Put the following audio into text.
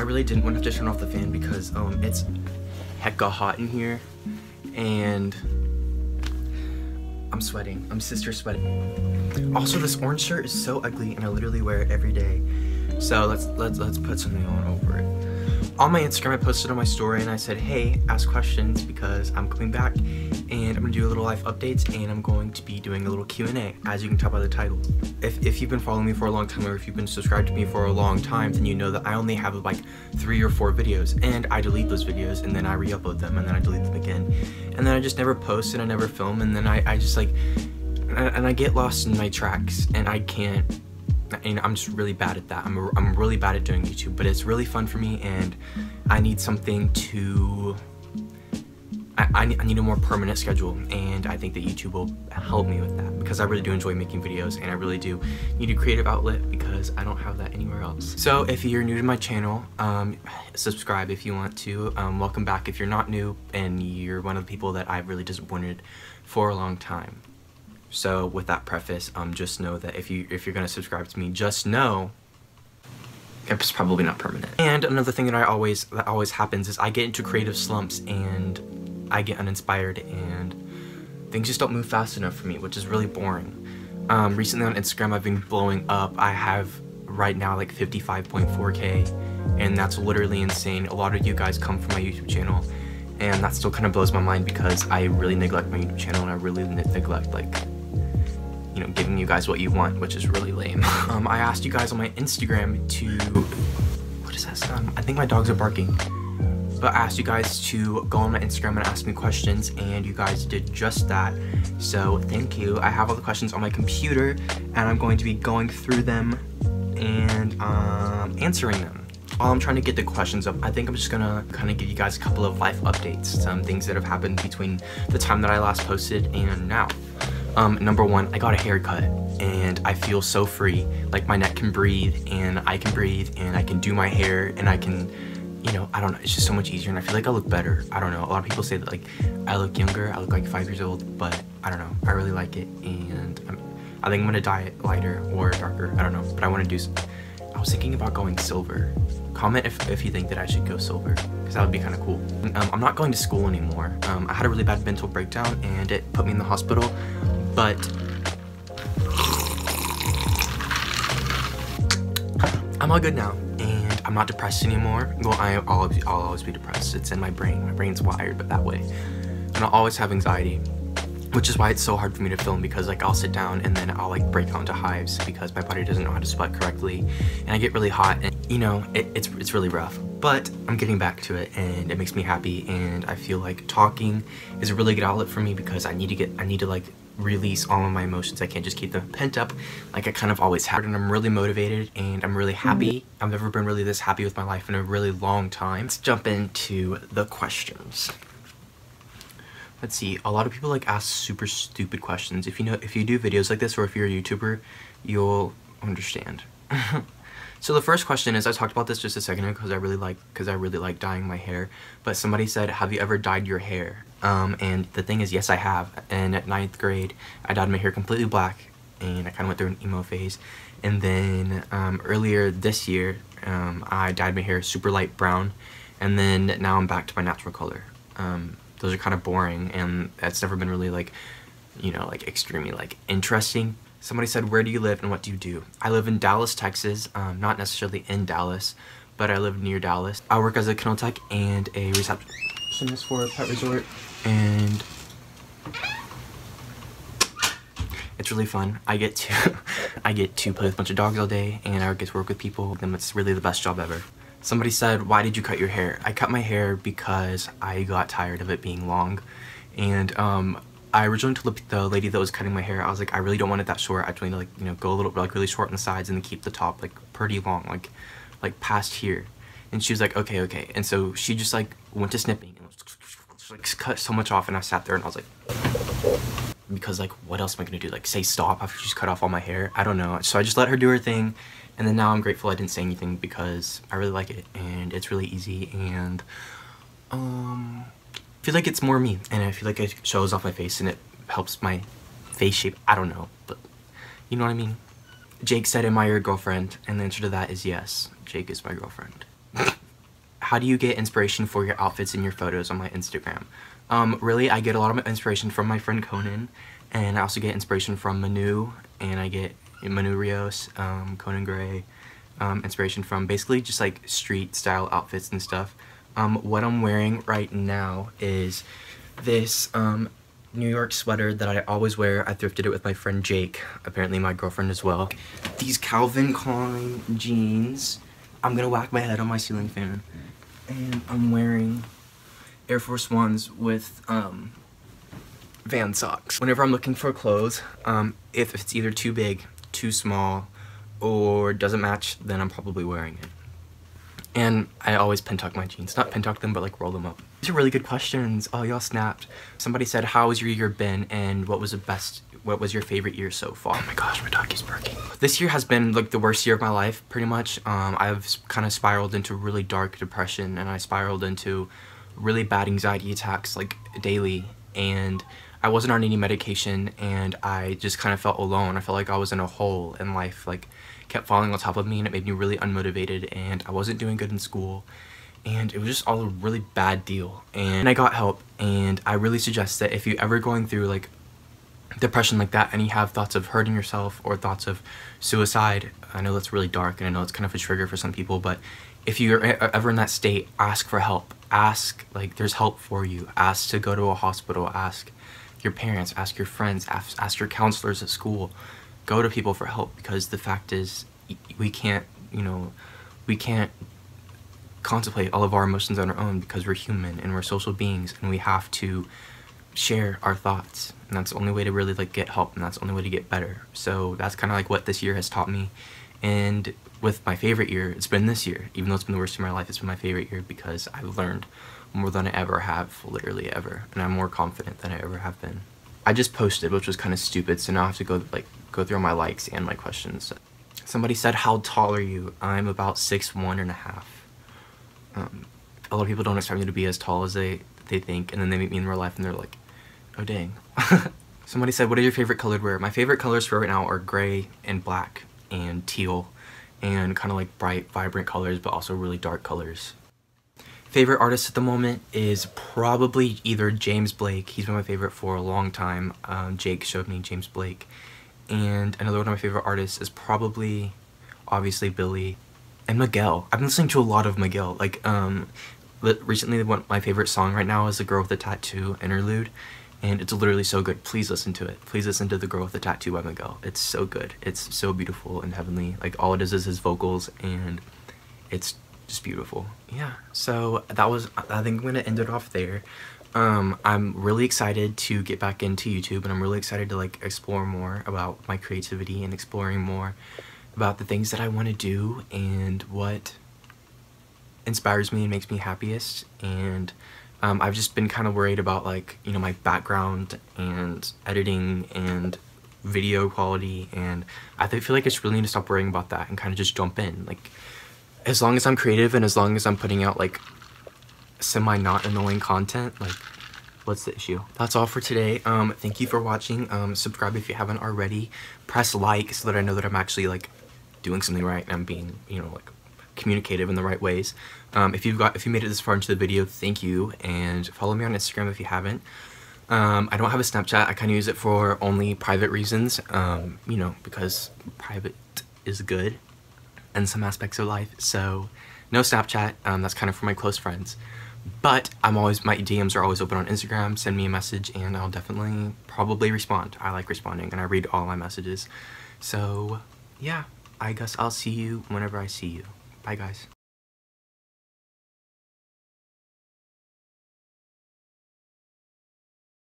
really didn't want to have to turn off the fan because it's hecka hot in here and I'm sweating. I'm sister sweating. Also, this orange shirt is so ugly and I literally wear it every day. So let's put something on over it. On my Instagram, I posted on my story and I said, hey, ask questions because I'm coming back and I'm gonna do a little life updates and I'm going to be doing a little Q&A, as you can tell by the title. If you've been following me for a long time or if you've been subscribed to me for a long time, then you know that I only have like 3 or 4 videos and I delete those videos and then I re-upload them and then I delete them again. And then I just never post and I never film and then I just like, and I get lost in my tracks and I can't, and I'm just really bad at that. I'm really bad at doing YouTube, but it's really fun for me and I need something to, I need a more permanent schedule and I think that YouTube will help me with that because I really do enjoy making videos and I really do need a creative outlet because I don't have that anywhere else. So if you're new to my channel, subscribe if you want to. Welcome back if you're not new and you're one of the people that I've really disappointed for a long time. So with that preface, just know that if you're gonna subscribe to me, just know it's probably not permanent. And another thing that always happens is I get into creative slumps and I get uninspired and things just don't move fast enough for me, which is really boring. Recently on Instagram, I've been blowing up. I have right now like 55.4K, and that's literally insane. A lot of you guys come from my YouTube channel, and that still kind of blows my mind because I really neglect my YouTube channel and I really neglect like, you know, giving you guys what you want, which is really lame. I asked you guys on my Instagram to, what is that sound? I think my dogs are barking. But I asked you guys to go on my Instagram and ask me questions and you guys did just that. So thank you. I have all the questions on my computer and I'm going to be going through them and answering them. While I'm trying to get the questions up, I think I'm just gonna kind of give you guys a couple of life updates, some things that have happened between the time that I last posted and now. Number 1, I got a haircut and I feel so free. Like my neck can breathe and I can do my hair and I can, you know, I don't know, it's just so much easier and I feel like I look better. I don't know, a lot of people say that like I look younger, I look like 5 years old, but I don't know, I really like it and I think I'm gonna dye it lighter or darker, I don't know, but I want to do, I was thinking about going silver. Comment if you think that I should go silver, because that would be kind of cool. I'm not going to school anymore. I had a really bad mental breakdown and it put me in the hospital, but I'm all good now and I'm not depressed anymore. Well, I'll always be depressed. It's in my brain. My brain's wired but that way. And I'll always have anxiety, which is why it's so hard for me to film, because like I'll sit down and then I'll like break out into hives because my body doesn't know how to sweat correctly and I get really hot and you know, it's really rough. But I'm getting back to it and it makes me happy and I feel like talking is a really good outlet for me because I need to like release all of my emotions. I can't just keep them pent up like I kind of always have. And I'm really motivated and I'm really happy. I've never been really this happy with my life in a really long time. Let's jump into the questions. Let's see, a lot of people like ask super stupid questions. If you do videos like this or if you're a YouTuber, you'll understand. So the first question is, I talked about this just a second ago because I really like dyeing my hair, but somebody said, have you ever dyed your hair? And the thing is, yes, I have. And at 9th grade, I dyed my hair completely black and I kind of went through an emo phase. And then earlier this year, I dyed my hair super light brown, and then now I'm back to my natural color. Those are kind of boring and that's never been really like, you know, like extremely like interesting. Somebody said, where do you live and what do you do? I live in Dallas, Texas, not necessarily in Dallas, but I live near Dallas. I work as a kennel tech and a receptionist for a pet resort, and it's really fun. I get to play with a bunch of dogs all day and I get to work with people, and it's really the best job ever. Somebody said, why did you cut your hair? I cut my hair because I got tired of it being long, and I originally told the lady that was cutting my hair, I was like, I really don't want it that short. I just want to like, you know, go a little like really short on the sides and then keep the top like pretty long, like past here. And she was like, okay. And so she just like went to snipping and like cut so much off, and I sat there and I was like, because like what else am I gonna do? Like say stop after she's cut off all my hair? I don't know. So I just let her do her thing, and then now I'm grateful I didn't say anything because I really like it and it's really easy, and I feel like it's more me, and I feel like it shows off my face and it helps my face shape. I don't know, but you know what I mean. Jake said, am I your girlfriend? And the answer to that is yes, Jake is my girlfriend. how do you get inspiration for your outfits and your photos on my Instagram? Really, I get a lot of my inspiration from my friend Conan, and I also get inspiration from Manu, and I get Manu Rios, Conan Gray, inspiration from basically just like street style outfits and stuff. What I'm wearing right now is this New York sweater that I always wear. I thrifted it with my friend Jake, apparently my girlfriend as well. These Calvin Klein jeans. I'm gonna whack my head on my ceiling fan. And I'm wearing Air Force Ones with Van socks. Whenever I'm looking for clothes, if it's either too big, too small, or doesn't match, then I'm probably wearing it. And I always pin tuck my jeans. Not pin tuck them, but like roll them up. These are really good questions. Oh, y'all snapped. Somebody said, how has your year been, and what was your favorite year so far? Oh my gosh, my dog is barking. This year has been like the worst year of my life, pretty much. I've kind of spiraled into really dark depression, and I spiraled into really bad anxiety attacks like daily, and I wasn't on any medication, and I just kind of felt alone. I felt like I was in a hole in life, like kept falling on top of me, and it made me really unmotivated, and I wasn't doing good in school, and it was just all a really bad deal. And I got help, and I really suggest that if you're ever going through like depression like that and you have thoughts of hurting yourself or thoughts of suicide, I know that's really dark and I know it's kind of a trigger for some people, but if you're ever in that state, ask for help. Ask, like, there's help for you. Ask to go to a hospital. Ask your parents, ask your friends, ask your counselors at school. Go to people for help, because the fact is we can't, we can't contemplate all of our emotions on our own, because we're human and we're social beings, and we have to share our thoughts, and that's the only way to really like get help, and that's the only way to get better. So that's kind of like what this year has taught me. And with my favorite year, it's been this year. Even though it's been the worst of my life, it's been my favorite year because I've learned more than I ever have, literally ever, and I'm more confident than I ever have been. I just posted, which was kind of stupid, so now I have to go through my likes and my questions. Somebody said, how tall are you? I'm about 6'1.5". A lot of people don't expect me to be as tall as they think, and then they meet me in real life and they're like, oh dang. Somebody said, what are your favorite colored wear? My favorite colors for right now are gray and black and teal, and kind of like bright, vibrant colors, but also really dark colors. Favorite artist at the moment is probably either James Blake. He's been my favorite for a long time. Jake showed me James Blake. And another one of my favorite artists is probably, obviously, Billy and Miguel. I've been listening to a lot of Miguel. Like, recently, my favorite song right now is The Girl with the Tattoo Interlude. And it's literally so good. Please listen to it. Please listen to The Girl with the Tattoo by Miguel. It's so good. It's so beautiful and heavenly. Like, all it is his vocals, and it's just beautiful. Yeah, so that was, I think I'm gonna end it off there. I'm really excited to get back into YouTube, and I'm really excited to like explore more about my creativity and exploring more about the things that I want to do and what inspires me and makes me happiest. And I've just been kind of worried about like, my background and editing and video quality, and I feel like I just really need to stop worrying about that and kind of just jump in. Like, as long as I'm creative and as long as I'm putting out like semi not annoying content, like, what's the issue? That's all for today. Thank you for watching. Subscribe if you haven't already. Press like so that I know that I'm actually like doing something right and I'm being, like communicative in the right ways. If you made it this far into the video, thank you, and follow me on Instagram if you haven't. I don't have a Snapchat. I kind of use it for only private reasons, because private is good in some aspects of life. So no Snapchat. That's kind of for my close friends. But my DMs are always open on Instagram. Send me a message and I'll definitely probably respond. I like responding and I read all my messages. So yeah, I guess I'll see you whenever I see you. Bye guys.